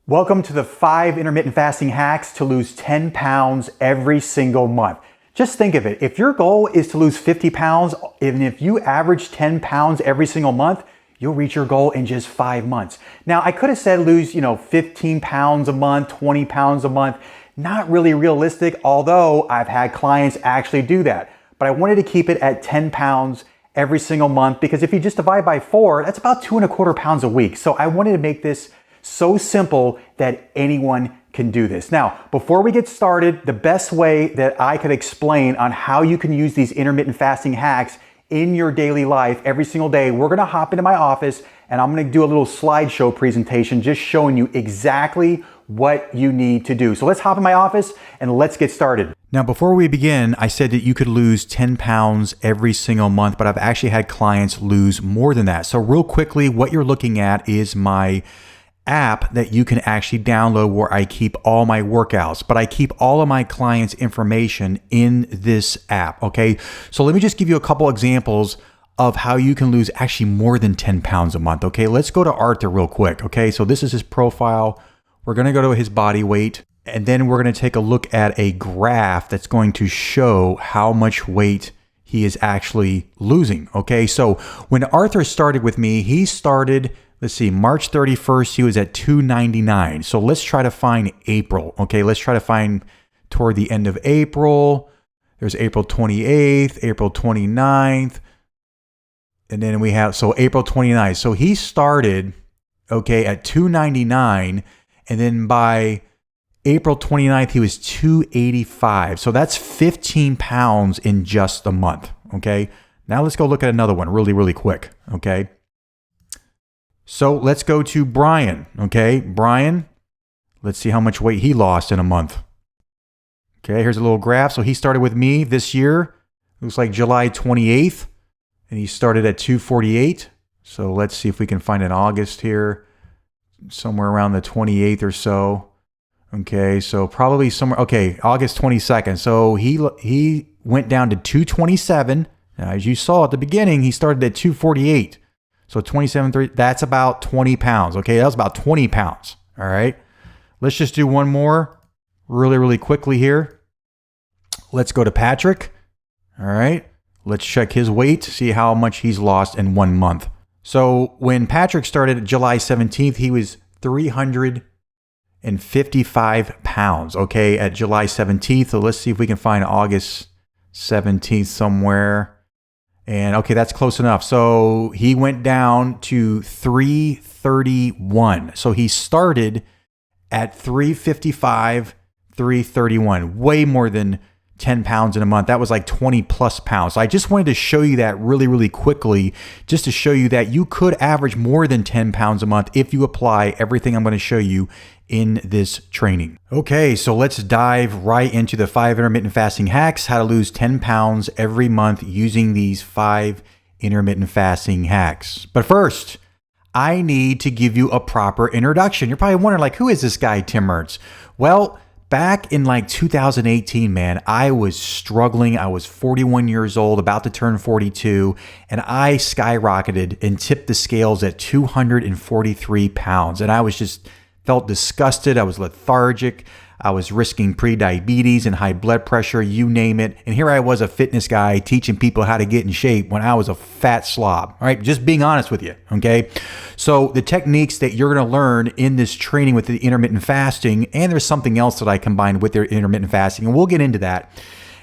Welcome to the 5 intermittent fasting hacks to lose 10 pounds every single month. Just think of it. If your goal is to lose 50 pounds, and if you average 10 pounds every single month, you'll reach your goal in just 5 months. Now, I could have said lose, 15 pounds a month, 20 pounds a month. Not really realistic, although I've had clients actually do that. But I wanted to keep it at 10 pounds every single month because if you just divide by 4, that's about 2.25 pounds a week. So I wanted to make this so simple that anyone can do this. Now, before we get started, the best way that I could explain on how you can use these intermittent fasting hacks in your daily life every single day, we're gonna hop into my office and I'm gonna do a little slideshow presentation just showing you exactly what you need to do. So let's hop in my office and let's get started. Now, before we begin, I said that you could lose 10 pounds every single month, but I've actually had clients lose more than that. So real quickly, what you're looking at is my app that you can actually download where I keep all my workouts, but I keep all of my clients' information in this app, okay? So let me just give you a couple examples of how you can lose actually more than 10 pounds a month, okay? Let's go to Arthur real quick, okay? So this is his profile. We're gonna go to his body weight, and then we're gonna take a look at a graph that's going to show how much weight he is actually losing, okay? So when Arthur started with me, he started, let's see, March 31st, he was at 299. So let's try to find April, okay? Let's try to find toward the end of April. There's April 28th, April 29th, and then we have, so April 29th. So he started, okay, at 299, and then by April 29th, he was 285. So that's 15 pounds in just a month, okay? Now let's go look at another one really quick, okay? So let's go to Brian, okay? Brian, let's see how much weight he lost in a month. Okay, here's a little graph. So he started with me this year, looks like July 28th, and he started at 248. So let's see if we can find an August here, somewhere around the 28th or so. Okay, so probably somewhere, okay, August 22nd. So he went down to 227. Now, as you saw at the beginning, he started at 248. So 27.3, that's about 20 pounds. Okay, that was about 20 pounds. All right, let's just do one more really quickly here. Let's go to Patrick. All right, let's check his weight, see how much he's lost in 1 month. So when Patrick started July 17th, he was 355 pounds, okay, at July 17th. So let's see if we can find August 17th somewhere. And okay, that's close enough. So he went down to 331. So he started at 355, 331, way more than 10 pounds in a month. That was like 20 plus pounds. So I just wanted to show you that really quickly, just to show you that you could average more than 10 pounds a month if you apply everything I'm going to show you in this training. Okay, so let's dive right into the 5 intermittent fasting hacks, how to lose 10 pounds every month using these 5 intermittent fasting hacks. But first, I need to give you a proper introduction. You're probably wondering, like, who is this guy, Tim Mertz? Well, back in like 2018, man, I was struggling. I was 41 years old, about to turn 42, and I skyrocketed and tipped the scales at 243 pounds. And I was just felt disgusted. I was lethargic. I was risking pre-diabetes and high blood pressure, you name it. And here I was, a fitness guy teaching people how to get in shape when I was a fat slob. All right, just being honest with you, okay? So the techniques that you're gonna learn in this training with the intermittent fasting, and there's something else that I combined with their intermittent fasting, and we'll get into that,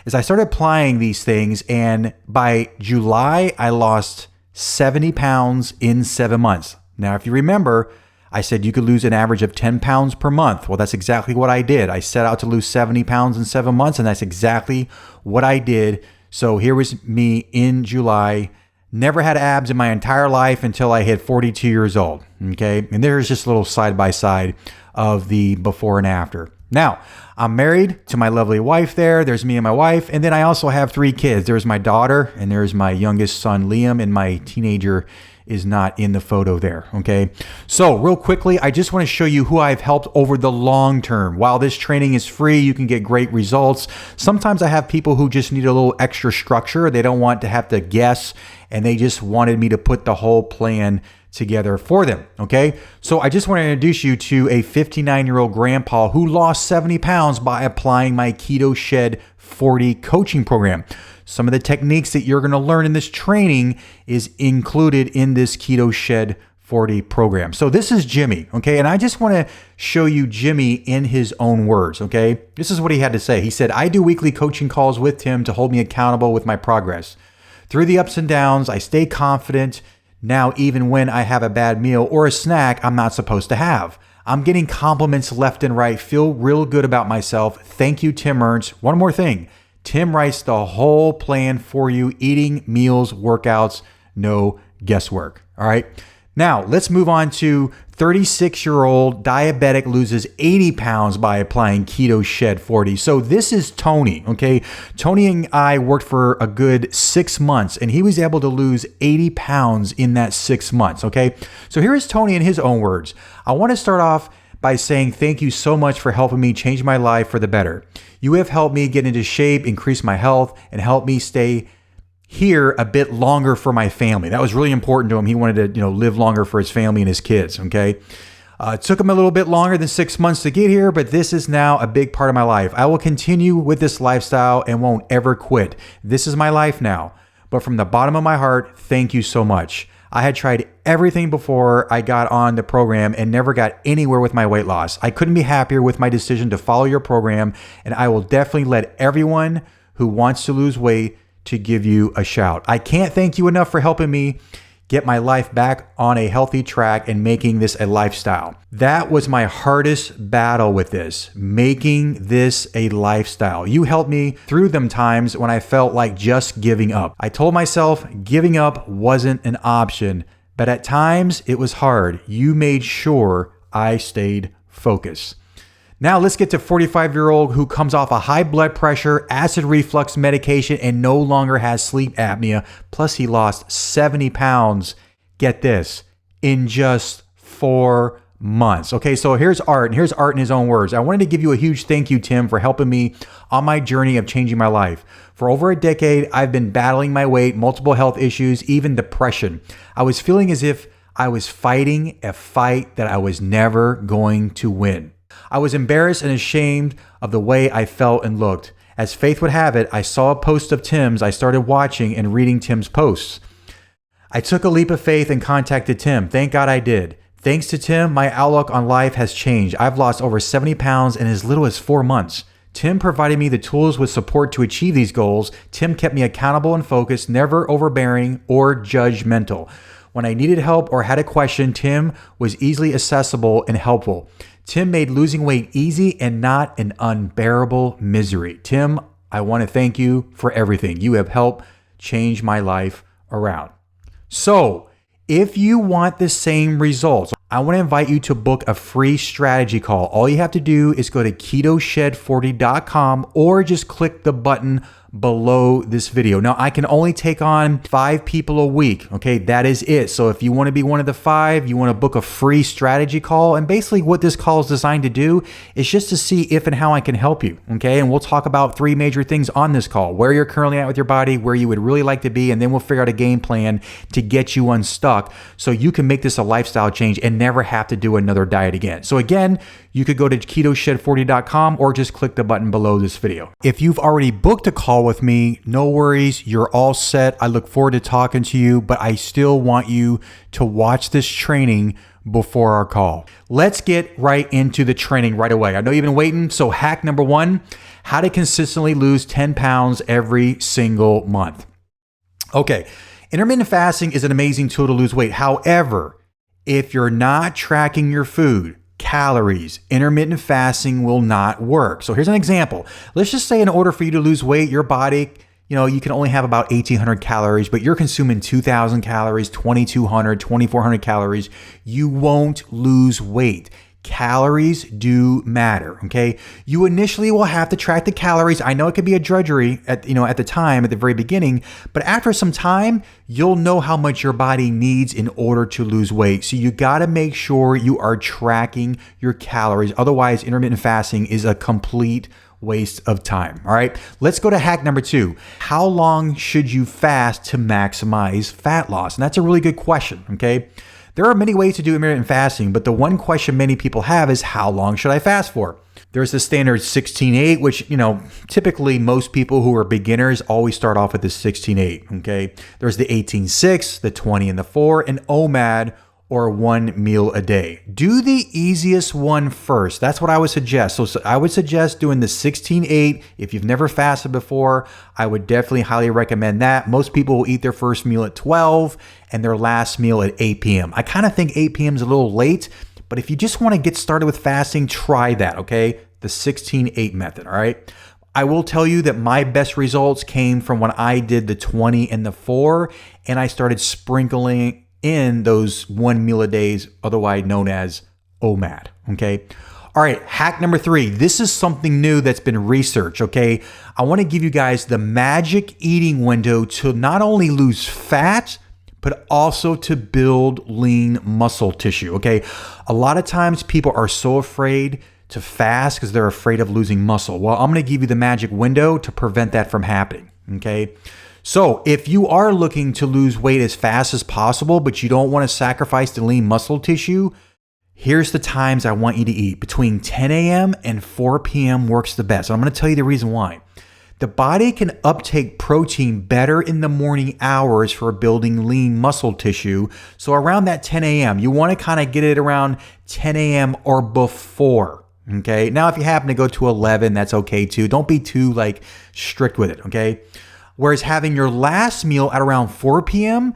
is I started applying these things, and by July, I lost 70 pounds in 7 months. Now, if you remember, I said you could lose an average of 10 pounds per month. Well, that's exactly what I did. I set out to lose 70 pounds in 7 months, and that's exactly what I did. So here was me in July. Never had abs in my entire life until I hit 42 years old, okay? And there's just a little side-by-side of the before and after. Now, I'm married to my lovely wife there. There's me and my wife. And then I also have 3 kids. There's my daughter, and there's my youngest son, Liam, and my teenager is not in the photo there, okay? So real quickly, I just want to show you who I've helped over the long term. While this training is free, you can get great results. Sometimes I have people who just need a little extra structure. They don't want to have to guess, and they just wanted me to put the whole plan together for them. Okay. So I just want to introduce you to a 59-year-old grandpa who lost 70 pounds by applying my Keto Shed 40 coaching program. Some of the techniques that you're going to learn in this training is included in this Keto Shed 40 program. So this is Jimmy, okay? And I just want to show you Jimmy in his own words, okay? This is what he had to say. He said, I do weekly coaching calls with Tim to hold me accountable with my progress. Through the ups and downs, I stay confident now even when I have a bad meal or a snack I'm not supposed to have. I'm getting compliments left and right, feel real good about myself. Thank you, Tim Ernst. One more thing. Tim writes the whole plan for you, eating, meals, workouts, no guesswork. All right. Now let's move on to 36-year-old diabetic loses 80 pounds by applying Keto Shed 40. So this is Tony. Okay. Tony and I worked for a good 6 months and he was able to lose 80 pounds in that 6 months. Okay. So here is Tony in his own words. I want to start off by saying thank you so much for helping me change my life for the better. You have helped me get into shape, increase my health, and help me stay here a bit longer for my family. That was really important to him. He wanted to, live longer for his family and his kids, okay? It took him a little bit longer than 6 months to get here, but this is now a big part of my life. I will continue with this lifestyle and won't ever quit. This is my life now. But from the bottom of my heart, thank you so much. I had tried everything before I got on the program and never got anywhere with my weight loss. I couldn't be happier with my decision to follow your program, and I will definitely let everyone who wants to lose weight to give you a shout. I can't thank you enough for helping me get my life back on a healthy track and making this a lifestyle. That was my hardest battle with this, making this a lifestyle. You helped me through them times when I felt like just giving up. I told myself giving up wasn't an option, but at times it was hard. You made sure I stayed focused. Now let's get to 45-year-old who comes off a high blood pressure, acid reflux medication, and no longer has sleep apnea. Plus he lost 70 pounds, get this, in just 4 months. Okay, so here's Art, and here's Art in his own words. I wanted to give you a huge thank you, Tim, for helping me on my journey of changing my life. For over a decade, I've been battling my weight, multiple health issues, even depression. I was feeling as if I was fighting a fight that I was never going to win. I was embarrassed and ashamed of the way I felt and looked. As fate would have it, I saw a post of Tim's. I started watching and reading Tim's posts. I took a leap of faith and contacted Tim. Thank God I did. Thanks to Tim, my outlook on life has changed. I've lost over 70 pounds in as little as 4 months. Tim provided me the tools with support to achieve these goals. Tim kept me accountable and focused, never overbearing or judgmental. When I needed help or had a question, Tim was easily accessible and helpful. Tim made losing weight easy and not an unbearable misery. Tim, I want to thank you for everything. You have helped change my life around. So, if you want the same results, I want to invite you to book a free strategy call. All you have to do is go to ketoshed40.com or just click the button below this video. Now, I can only take on 5 people a week. Okay, that is it. So if you want to be one of the 5, you want to book a free strategy call. And basically what this call is designed to do is just to see if and how I can help you. Okay, and we'll talk about 3 major things on this call: where you're currently at with your body, where you would really like to be, and then we'll figure out a game plan to get you unstuck so you can make this a lifestyle change and never have to do another diet again. So again, you could go to ketoshed40.com or just click the button below this video. If you've already booked a call with me, no worries, you're all set. I look forward to talking to you, but I still want you to watch this training before our call. Let's get right into the training right away. I know you've been waiting. So hack number 1, how to consistently lose 10 pounds every single month. Okay, intermittent fasting is an amazing tool to lose weight. However, if you're not tracking your food, calories, intermittent fasting will not work. So here's an example. Let's just say in order for you to lose weight, your body, you can only have about 1,800 calories, but you're consuming 2,000 calories, 2,200, 2,400 calories. You won't lose weight. Calories do matter, okay? You initially will have to track the calories. I know it could be a drudgery at the time, at the very beginning, but after some time, you'll know how much your body needs in order to lose weight. So you got to make sure you are tracking your calories. Otherwise, intermittent fasting is a complete waste of time. All right, let's go to hack number 2. How long should you fast to maximize fat loss? And that's a really good question, okay? There are many ways to do intermittent fasting, but the one question many people have is how long should I fast for? There's the standard 16-8, which, typically most people who are beginners always start off with the 16-8, okay? There's the 18-6, the 20 and the 4, and OMAD, or 1 meal a day. Do the easiest one first. That's what I would suggest. So I would suggest doing the 16-8. If you've never fasted before, I would definitely highly recommend that. Most people will eat their first meal at 12 and their last meal at 8 p.m. I kind of think 8 p.m. is a little late, but if you just want to get started with fasting, try that, okay? The 16-8 method, all right? I will tell you that my best results came from when I did the 20 and the 4, and I started sprinkling in those 1 meal a days, otherwise known as OMAD, okay? All right, hack number 3. This is something new that's been researched, okay? I want to give you guys the magic eating window to not only lose fat, but also to build lean muscle tissue, okay? A lot of times people are so afraid to fast because they're afraid of losing muscle. Well, I'm going to give you the magic window to prevent that from happening, okay? So if you are looking to lose weight as fast as possible, but you don't want to sacrifice the lean muscle tissue, here's the times I want you to eat. Between 10 a.m. and 4 p.m. works the best. And I'm going to tell you the reason why. The body can uptake protein better in the morning hours for building lean muscle tissue. So around that 10 a.m., you want to kind of get it around 10 a.m. or before. Okay. Now, if you happen to go to 11, that's okay too. Don't be too strict with it. Okay. Whereas having your last meal at around 4 p.m.,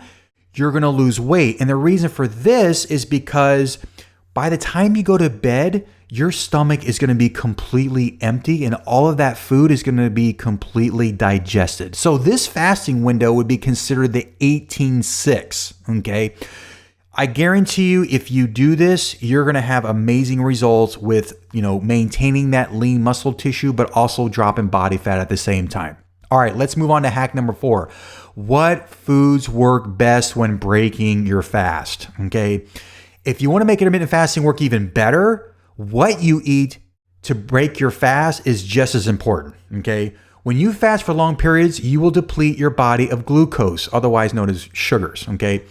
you're going to lose weight. And the reason for this is because by the time you go to bed, your stomach is going to be completely empty and all of that food is going to be completely digested. So this fasting window would be considered the 18-6, okay? I guarantee you if you do this, you're going to have amazing results with, maintaining that lean muscle tissue, but also dropping body fat at the same time. All right, let's move on to hack number 4. What foods work best when breaking your fast? Okay. If you want to make intermittent fasting work even better, what you eat to break your fast is just as important. Okay. When you fast for long periods, you will deplete your body of glucose, otherwise known as sugars. Okay.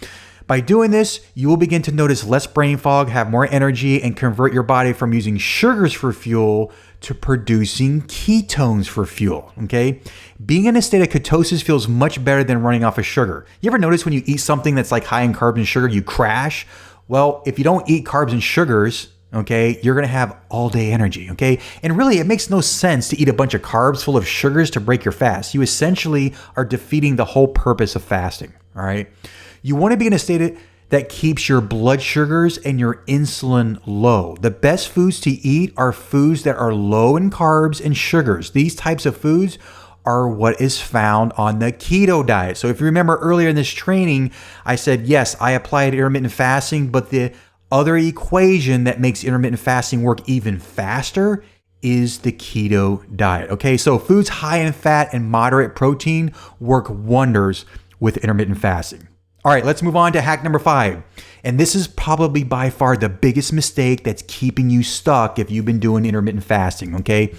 By doing this, you will begin to notice less brain fog, have more energy, and convert your body from using sugars for fuel to producing ketones for fuel, okay? Being in a state of ketosis feels much better than running off of sugar. You ever notice when you eat something that's high in carbs and sugar, you crash? Well, if you don't eat carbs and sugars, okay, you're gonna have all day energy, okay? And really, it makes no sense to eat a bunch of carbs full of sugars to break your fast. You essentially are defeating the whole purpose of fasting, all right? You wanna be in a state that keeps your blood sugars and your insulin low. The best foods to eat are foods that are low in carbs and sugars. These types of foods are what is found on the keto diet. So if you remember earlier in this training, I said, yes, I applied intermittent fasting, but the other equation that makes intermittent fasting work even faster is the keto diet. Okay, so foods high in fat and moderate protein work wonders with intermittent fasting. All right, let's move on to hack number 5. And this is probably by far the biggest mistake that's keeping you stuck if you've been doing intermittent fasting, okay?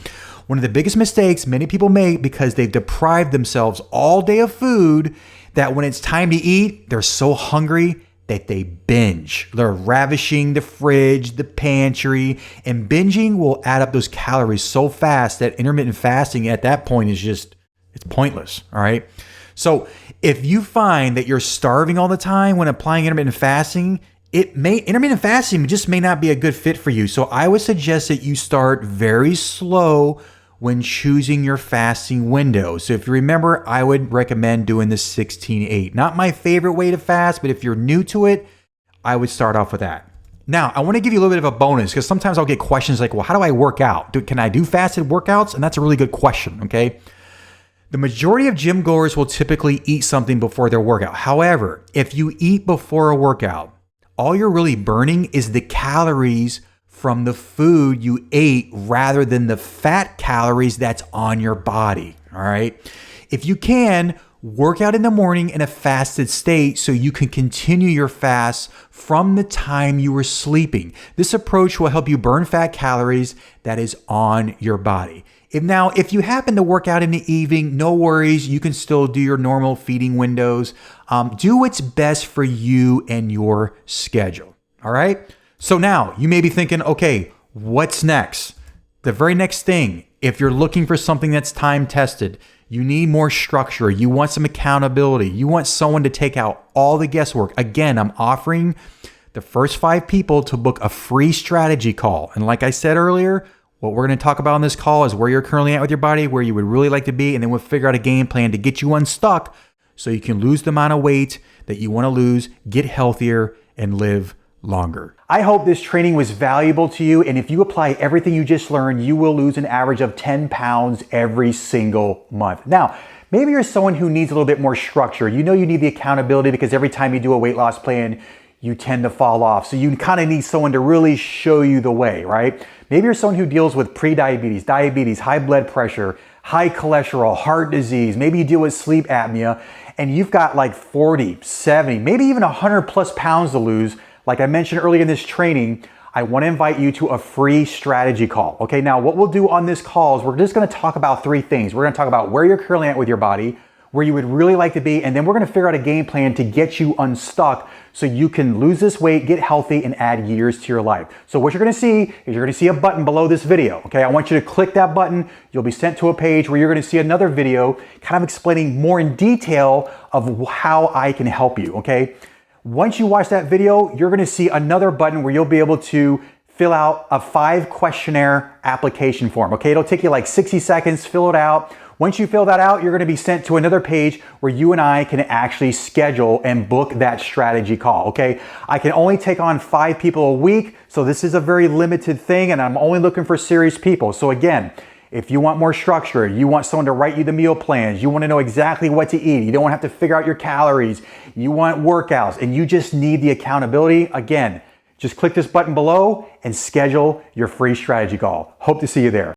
One of the biggest mistakes many people make because they've deprived themselves all day of food that when it's time to eat, they're so hungry that they binge. They're ravishing the fridge, the pantry, and binging will add up those calories so fast that intermittent fasting at that point is it's pointless, all right? So if you find that you're starving all the time when applying intermittent fasting, intermittent fasting just may not be a good fit for you. So I would suggest that you start very slow when choosing your fasting window. So if you remember, I would recommend doing the 16-8. Not my favorite way to fast, but if you're new to it, I would start off with that. Now, I want to give you a little bit of a bonus because sometimes I'll get questions like, well, how do I work out? Can I do fasted workouts? And that's a really good question, okay? The majority of gym goers will typically eat something before their workout. However, if you eat before a workout, all you're really burning is the calories from the food you ate rather than the fat calories that's on your body, all right? If you can, work out in the morning in a fasted state so you can continue your fast from the time you were sleeping. This approach will help you burn fat calories that is on your body. If you happen to work out in the evening, no worries. You can still do your normal feeding windows. Do what's best for you and your schedule. All right. So now you may be thinking, okay, what's next? The very next thing, if you're looking for something that's time tested, you need more structure. You want some accountability. You want someone to take out all the guesswork. Again, I'm offering the first 5 people to book a free strategy call. And like I said earlier, what we're going to talk about on this call is where you're currently at with your body, where you would really like to be, and then we'll figure out a game plan to get you unstuck so you can lose the amount of weight that you want to lose, get healthier, and live longer. I hope this training was valuable to you, and if you apply everything you just learned, you will lose an average of 10 pounds every single month. Now, maybe you're someone who needs a little bit more structure. You know you need the accountability because every time you do a weight loss plan, you tend to fall off. So you kind of need someone to really show you the way, right? Maybe you're someone who deals with pre-diabetes, diabetes, high blood pressure, high cholesterol, heart disease. Maybe you deal with sleep apnea, and you've got like 40, 70, maybe even 100 plus pounds to lose. Like I mentioned earlier in this training, I want to invite you to a free strategy call. Okay, now what we'll do on this call is we're just going to talk about 3 things. We're going to talk about where you're currently at with your body, where you would really like to be, and then we're going to figure out a game plan to get you unstuck so you can lose this weight, get healthy, and add years to your life. So what you're going to see is you're going to see a button below this video. Okay, I want you to click that button. You'll be sent to a page where you're going to see another video kind of explaining more in detail of how I can help you. Okay. Once you watch that video, you're going to see another button where you'll be able to fill out a 5 questionnaire application form. Okay, it'll take you like 60 seconds, fill it out. Once you fill that out, you're going to be sent to another page where you and I can actually schedule and book that strategy call. Okay, I can only take on 5 people a week, so this is a very limited thing, and I'm only looking for serious people. So again, if you want more structure, you want someone to write you the meal plans, you want to know exactly what to eat, you don't have to figure out your calories, you want workouts, and you just need the accountability, again, just click this button below and schedule your free strategy call. Hope to see you there.